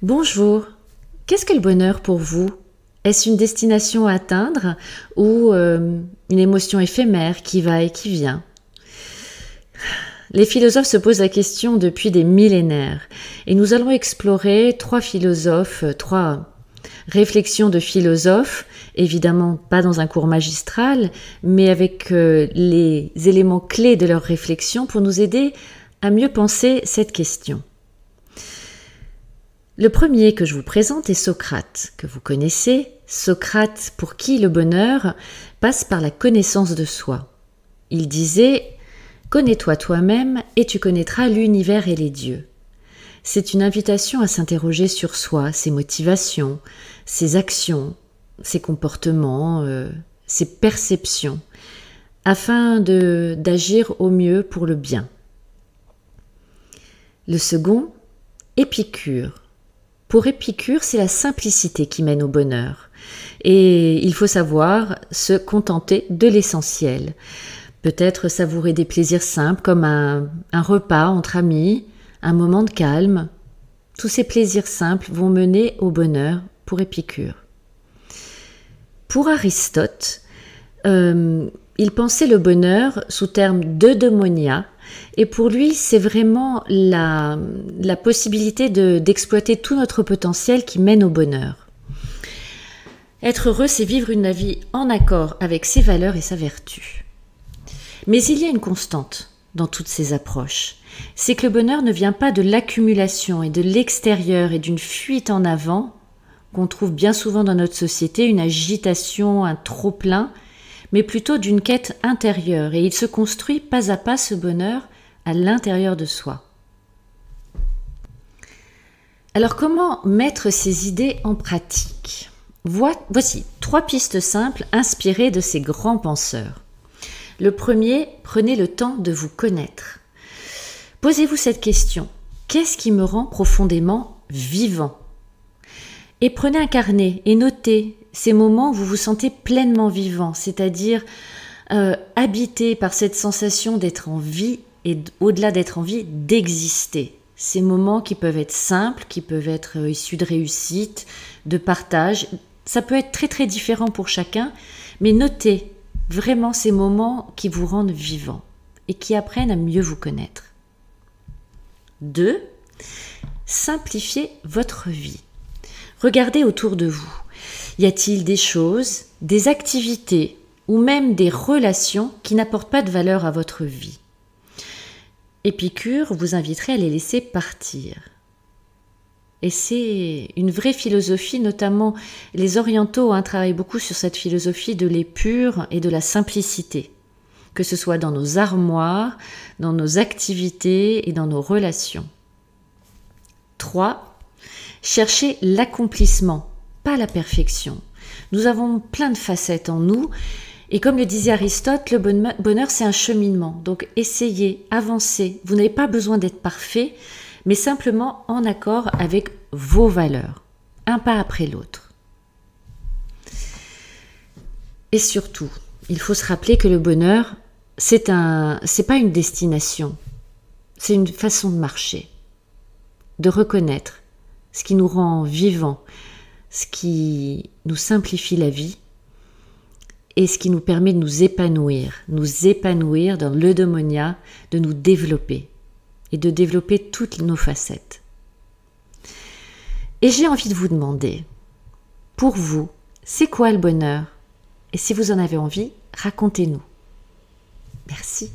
Bonjour, qu'est-ce que le bonheur pour vous? Est-ce une destination à atteindre ou une émotion éphémère qui va et qui vient? Les philosophes se posent la question depuis des millénaires et nous allons explorer trois réflexions de philosophes, évidemment pas dans un cours magistral, mais avec les éléments clés de leurs réflexions pour nous aider à mieux penser cette question. Le premier que je vous présente est Socrate, que vous connaissez. Socrate, pour qui le bonheur passe par la connaissance de soi. Il disait « Connais-toi toi-même et tu connaîtras l'univers et les dieux ». C'est une invitation à s'interroger sur soi, ses motivations, ses actions, ses comportements, ses perceptions, afin d'agir au mieux pour le bien. Le second, Épicure. Pour Épicure, c'est la simplicité qui mène au bonheur. Et il faut savoir se contenter de l'essentiel. Peut-être savourer des plaisirs simples comme un repas entre amis, un moment de calme. Tous ces plaisirs simples vont mener au bonheur pour Épicure. Pour Aristote, il pensait le bonheur sous terme d'eudaimonia, et pour lui, c'est vraiment la possibilité d'exploiter tout notre potentiel qui mène au bonheur. Être heureux, c'est vivre une vie en accord avec ses valeurs et sa vertu. Mais il y a une constante dans toutes ces approches, c'est que le bonheur ne vient pas de l'accumulation et de l'extérieur et d'une fuite en avant, qu'on trouve bien souvent dans notre société, une agitation, un trop-plein, mais plutôt d'une quête intérieure, et il se construit pas à pas ce bonheur à l'intérieur de soi. Alors comment mettre ces idées en pratique? Voici 3 pistes simples inspirées de ces grands penseurs. Le premier, prenez le temps de vous connaître. Posez-vous cette question, qu'est-ce qui me rend profondément vivant? Et prenez un carnet et notez ces moments où vous vous sentez pleinement vivant, c'est-à-dire habité par cette sensation d'être en vie et au-delà d'être en vie, d'exister. Ces moments qui peuvent être simples, qui peuvent être issus de réussite, de partage. Ça peut être très très différent pour chacun, mais notez vraiment ces moments qui vous rendent vivant et qui apprennent à mieux vous connaître. 2. Simplifiez votre vie. Regardez autour de vous. Y a-t-il des choses, des activités ou même des relations qui n'apportent pas de valeur à votre vie? Épicure vous inviterait à les laisser partir. Et c'est une vraie philosophie, notamment les orientaux travaillent beaucoup sur cette philosophie de l'épure et de la simplicité, que ce soit dans nos armoires, dans nos activités et dans nos relations. 3. Cherchez l'accomplissement, pas la perfection. Nous avons plein de facettes en nous et comme le disait Aristote, le bonheur c'est un cheminement. Donc essayez, avancez. Vous n'avez pas besoin d'être parfait, mais simplement en accord avec vos valeurs, un pas après l'autre. Et surtout, il faut se rappeler que le bonheur, c'est pas une destination, c'est une façon de marcher, de reconnaître ce qui nous rend vivants, ce qui nous simplifie la vie et ce qui nous permet de nous épanouir dans l'eudaimonia, de nous développer et de développer toutes nos facettes. Et j'ai envie de vous demander, pour vous, c'est quoi le bonheur? Et si vous en avez envie, racontez-nous. Merci.